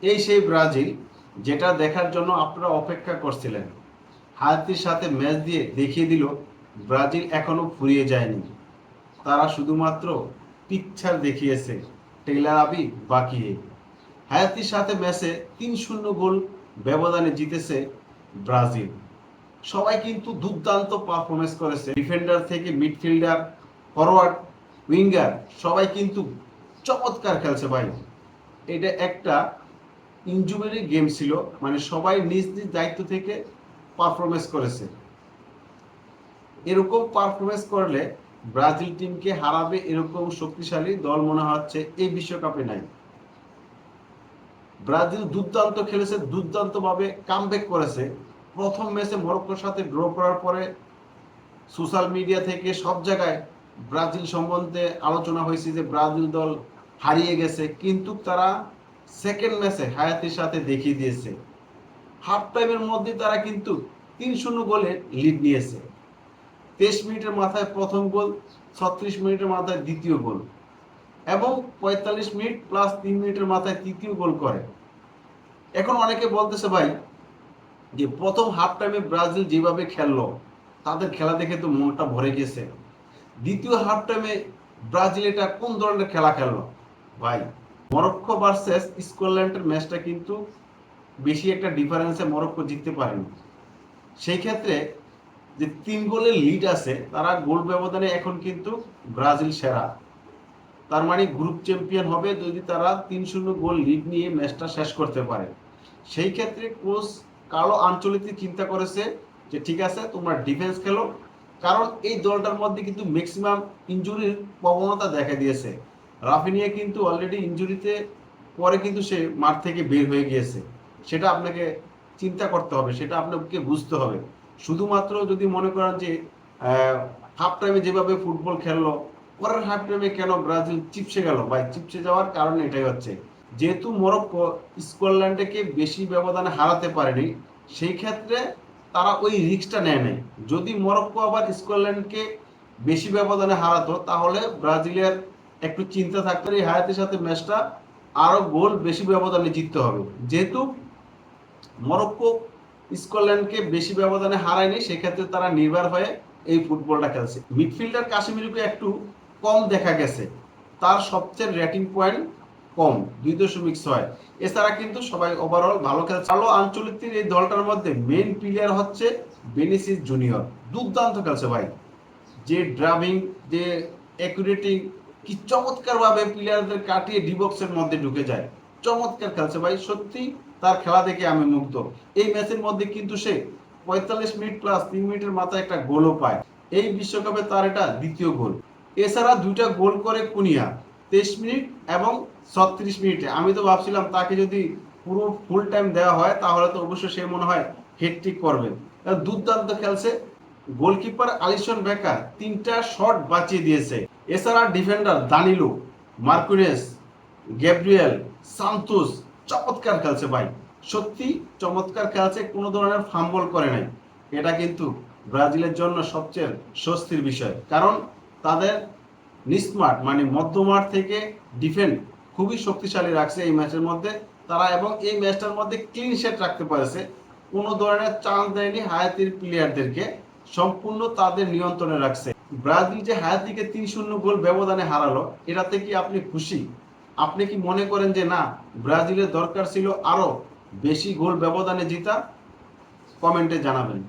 এই সেই ব্রাজিল যেটা দেখার জন্য আপনারা অপেক্ষা করছিলেন। হায়াতির সাথে ম্যাচ দিয়ে দেখিয়ে দিল ব্রাজিল এখনো ফুরিয়ে যায়নি। তারা শুধুমাত্র পিকচার দেখিয়েছে, টেইলার আবি বাকিয়ে। হায়াতির সাথে ম্যাচে ৩-০ গোল ব্যবধানে জিতেছে ব্রাজিল। সবাই কিন্তু দুর্দান্ত পারফরমেন্স করেছে, ডিফেন্ডার থেকে মিডফিল্ডার, ফরওয়ার্ড, উইঙ্গার সবাই কিন্তু চমৎকার খেলছে ভাই। এটা একটা ইনজুরি গেম ছিল, মানে সবাই নিজ নিজ দায়িত্ব থেকে পারফরমেন্স করেছে। এরকম পারফরমেন্স করলে ব্রাজিল টিমকে হারাবে এরকম শক্তিশালী দল মনে হচ্ছে এই বিশ্বকাপে নাই। ব্রাজিল দুর্দান্ত খেলেছে, দুর্দান্তভাবে কামব্যাক করেছে। প্রথম ম্যাচে মরক্কোর সাথে ড্র করার পরে সোশ্যাল মিডিয়া থেকে সব জায়গায় ব্রাজিল সম্বন্ধে আলোচনা হয়েছে যে ব্রাজিল দল হারিয়ে গেছে, কিন্তু তারা সেকেন্ড ম্যাচে হায়াতির সাথে দেখিয়ে দিয়েছে। হাফ টাইমের মধ্যে তারা কিন্তু ৩-০ গোলে লিড নিয়েছে। ২৩ মিনিটের মাথায় প্রথম গোল, ৩৬ মিনিটের মাথায় দ্বিতীয় গোল এবং ৪৫ মিনিট প্লাস ৩ মিনিটের মাথায় তৃতীয় গোল করে। এখন অনেকে বলতেছে ভাই যে প্রথম হাফ টাইমে ব্রাজিল যেভাবে খেললো, তাদের খেলা দেখে তো মনটা ভরে গেছে। দ্বিতীয় হাফ টাইমে ব্রাজিল এটা কোন ধরনের খেলা খেললো ভাই? মরক্কো ভার্সেস স্কটল্যান্ডের ম্যাচটা কিন্তু বেশি একটা ডিফারেন্সে মরক্কো জিততে পারেনি। সেই ক্ষেত্রে যে ৩ গোলের লিড আছে, তারা গোল ব্যবধানে এখন কিন্তু ব্রাজিল সেরা। তার মানে গ্রুপ চ্যাম্পিয়ন হবে যদি তারা ৩-০ গোল লিড নিয়ে ম্যাচটা শেষ করতে পারে। সেই ক্ষেত্রে কোচ কার্লো আনচেলত্তি চিন্তা করেছে যে ঠিক আছে, তোমরা ডিফেন্স খেলো, কারণ এই দলটার মধ্যে কিন্তু ম্যাক্সিমাম ইনজুরির প্রবণতা দেখা দিয়েছে। রাফিনিয়া কিন্তু অলরেডি ইনজুরিতে পরে কিন্তু সে মাঠ থেকে বের হয়ে গিয়েছে। সেটা আপনাকে চিন্তা করতে হবে, সেটা আপনাকে বুঝতে হবে। শুধুমাত্র যদি মনে করেন যে হাফ টাইমে যেভাবে ফুটবল খেললো, পরের হাফ টাইমে কেন ব্রাজিল চিপসে গেল ভাই? চিপসে যাওয়ার কারণ এটাই হচ্ছে, যেহেতু মরক্কো স্কটল্যান্ডকে বেশি ব্যবধানে হারাতে পারেনি, সেই ক্ষেত্রে তারা ওই রিস্কটা নেয় নাই। যদি মরক্কো আবার স্কটল্যান্ডকে বেশি ব্যবধানে হারাতো, তাহলে ব্রাজিলের একটু চিন্তা থাকতো এই হায়াতের সাথে ম্যাচটা আরো গোল বেশি ব্যবধানে জিততে হবে। যেহেতু মরক্কো স্কটল্যান্ডকে বেশি ব্যবধানে হারায়নি, সেক্ষেত্রে তারা নির্ভর হয়ে এই ফুটবলটা খেলছে। মিডফিল্ডার কাশ্মীরকে একটু কম দেখা গেছে, তার সবচেয়ে রেটিং পয়েন্ট কম ২.৬। এছাড়া কিন্তু সবাই ওভারঅল ভালো খেলছে। কার্লো আনচেলত্তির এই দলটার মধ্যে মেইন প্লেয়ার হচ্ছে ভিনিসিয়াস জুনিয়র। দুর্দান্ত খেলছে ভাই, যে ড্রাইভিং, যে অ্যাকুরেটিং, কি চমৎকার ভাবে প্লেয়ারদের কাটিয়ে ডিবক্সের মধ্যে ঢুকে যায়। চমৎকার খেলছে ভাই, সত্যি তার খেলা দেখে আমি মুগ্ধ। এই ম্যাচের মধ্যে কিন্তু সে ৪৫ মিনিট প্লাস ৩ মিনিটের মাথায় একটা গোলও পায়। এই বিশ্বকাপে তার এটা দ্বিতীয় গোল। এছাড়া ২টা গোল করে কুনিয়া ২৩ মিনিট এবং ৩৬ মিনিটে। আমি তো ভাবছিলাম তাকে যদি পুরো ফুল টাইম দেওয়া হয় তাহলে তো অবশ্যই সে মনে হয় হ্যাটট্রিক করবে। দুর্দান্ত খেলছে। গোলকিপার আলিসন বেকার ৩টা শট বাঁচিয়ে দিয়েছে। এছাড়া ডিফেন্ডার দানিলো, মার্কুনেস, গ্যাব্রিয়েল, সান্তোস চমৎকার খেলছে ভাই, সত্যি চমৎকার খেলছে, কোনো ধরনের ফাম্বল করে নাই। এটা কিন্তু ব্রাজিলের জন্য সবচেয়ে স্বস্তির বিষয়, কারণ তাদের নিস্মার্ট মানে মধ্যমাঠ থেকে ডিফেন্ড খুবই শক্তিশালী রাখছে এই ম্যাচের মধ্যে তারা, এবং এই ম্যাচটার মধ্যে ক্লিন শেট রাখতে পারেছে। কোনো ধরনের চান্স দেয়নি হায়াতির প্লেয়ারদেরকে, সম্পূর্ণ তাদের নিয়ন্ত্রণে রাখছে। ব্রাজিল যে হায়াতিকে ৩-০ গোল ব্যবধানে হারালো, এটাতে কি আপনি খুশি? আপনি কি মনে করেন যে না, ব্রাজিলের দরকার ছিল আরো বেশি গোল ব্যবধানে জিতা? কমেন্টে জানাবেন।